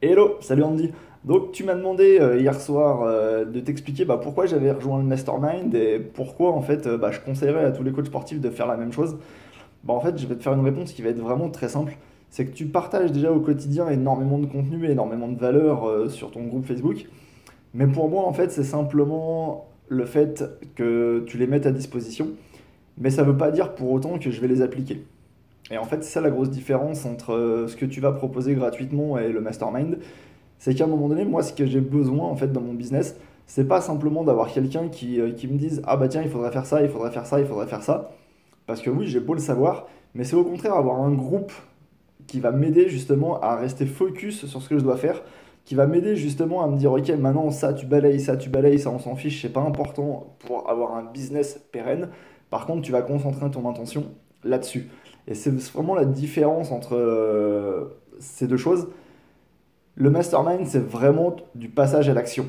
Hello, salut Andy. Donc tu m'as demandé hier soir de t'expliquer pourquoi j'avais rejoint le Mastermind et pourquoi en fait je conseillerais à tous les coachs sportifs de faire la même chose. En fait je vais te faire une réponse qui va être vraiment très simple. C'est que tu partages déjà au quotidien énormément de contenu, énormément de valeur sur ton groupe Facebook. Mais pour moi en fait c'est simplement le fait que tu les mettes à disposition. Mais ça ne veut pas dire pour autant que je vais les appliquer. Et en fait c'est ça la grosse différence entre ce que tu vas proposer gratuitement et le Mastermind. C'est qu'à un moment donné, moi, ce que j'ai besoin en fait dans mon business, c'est pas simplement d'avoir quelqu'un qui me dise ah bah tiens, il faudrait faire ça, il faudrait faire ça, il faudrait faire ça. Parce que oui, j'ai beau le savoir, mais c'est au contraire avoir un groupe qui va m'aider justement à rester focus sur ce que je dois faire, qui va m'aider justement à me dire ok, maintenant ça, tu balayes, ça, on s'en fiche, c'est pas important pour avoir un business pérenne. Par contre, tu vas concentrer ton intention là-dessus. Et c'est vraiment la différence entre ces deux choses. Le mastermind, c'est vraiment du passage à l'action.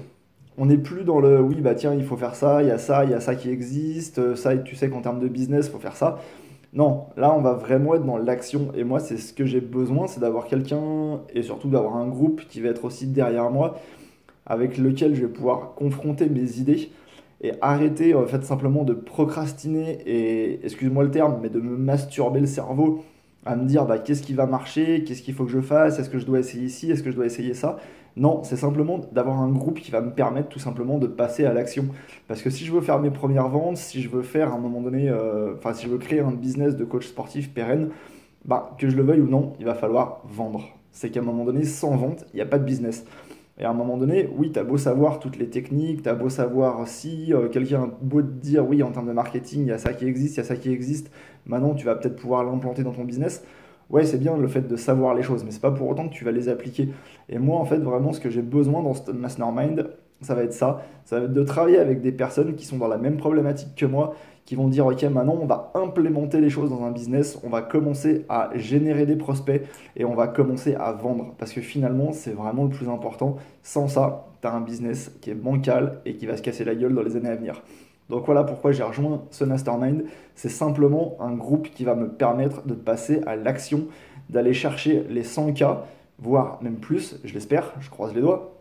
On n'est plus dans le oui, bah tiens, il faut faire ça, il y a ça, il y a ça qui existe, ça, tu sais qu'en termes de business, il faut faire ça. Non, là, on va vraiment être dans l'action. Et moi, c'est ce que j'ai besoin, c'est d'avoir quelqu'un et surtout d'avoir un groupe qui va être aussi derrière moi, avec lequel je vais pouvoir confronter mes idées et arrêter en fait simplement de procrastiner et, excuse-moi le terme, mais de me masturber le cerveau à me dire qu'est-ce qui va marcher, qu'est-ce qu'il faut que je fasse, est-ce que je dois essayer ci, est-ce que je dois essayer ça. Non, c'est simplement d'avoir un groupe qui va me permettre tout simplement de passer à l'action. Parce que si je veux faire mes premières ventes, si je veux faire à un moment donné, enfin si je veux créer un business de coach sportif pérenne, que je le veuille ou non, il va falloir vendre. C'est qu'à un moment donné, sans vente, il n'y a pas de business. Et à un moment donné, oui, tu as beau savoir toutes les techniques, tu as beau savoir si quelqu'un a beau te dire, oui, en termes de marketing, il y a ça qui existe, il y a ça qui existe, maintenant tu vas peut-être pouvoir l'implanter dans ton business. Ouais, c'est bien le fait de savoir les choses, mais c'est pas pour autant que tu vas les appliquer. Et moi, en fait, vraiment, ce que j'ai besoin dans ce mastermind, ça va être ça. Ça va être de travailler avec des personnes qui sont dans la même problématique que moi, qui vont dire, ok, maintenant, on va implémenter les choses dans un business, on va commencer à générer des prospects et on va commencer à vendre. Parce que finalement, c'est vraiment le plus important. Sans ça, tu as un business qui est bancal et qui va se casser la gueule dans les années à venir. Donc voilà pourquoi j'ai rejoint ce mastermind. C'est simplement un groupe qui va me permettre de passer à l'action, d'aller chercher les 100K, voire même plus, je l'espère, je croise les doigts.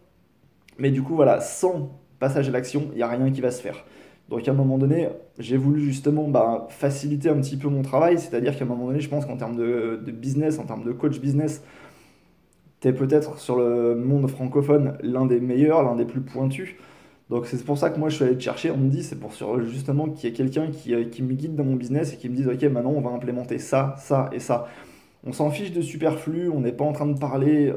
Mais du coup, voilà, sans passage à l'action, il n'y a rien qui va se faire. Donc à un moment donné, j'ai voulu justement faciliter un petit peu mon travail, c'est-à-dire qu'à un moment donné, je pense qu'en termes de business, en termes de coach business, tu es peut-être sur le monde francophone l'un des meilleurs, l'un des plus pointus. Donc c'est pour ça que moi je suis allé te chercher, on me dit, c'est pour justement qu'il y ait quelqu'un qui me guide dans mon business et qui me dise, ok, maintenant on va implémenter ça, ça et ça. On s'en fiche de superflu, on n'est pas en train de parler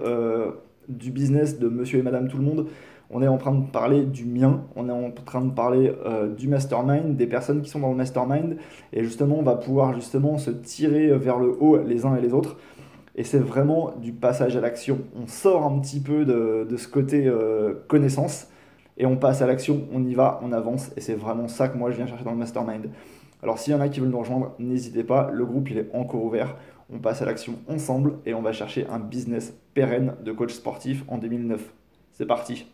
du business de monsieur et madame tout le monde, on est en train de parler du mien, on est en train de parler du mastermind, des personnes qui sont dans le mastermind, et justement on va pouvoir justement se tirer vers le haut les uns et les autres. Et c'est vraiment du passage à l'action. On sort un petit peu de ce côté connaissance et on passe à l'action, on y va, on avance. Et c'est vraiment ça que moi je viens chercher dans le mastermind. Alors s'il y en a qui veulent nous rejoindre, n'hésitez pas, le groupe il est encore ouvert. On passe à l'action ensemble et on va chercher un business pérenne de coach sportif en 2009. C'est parti.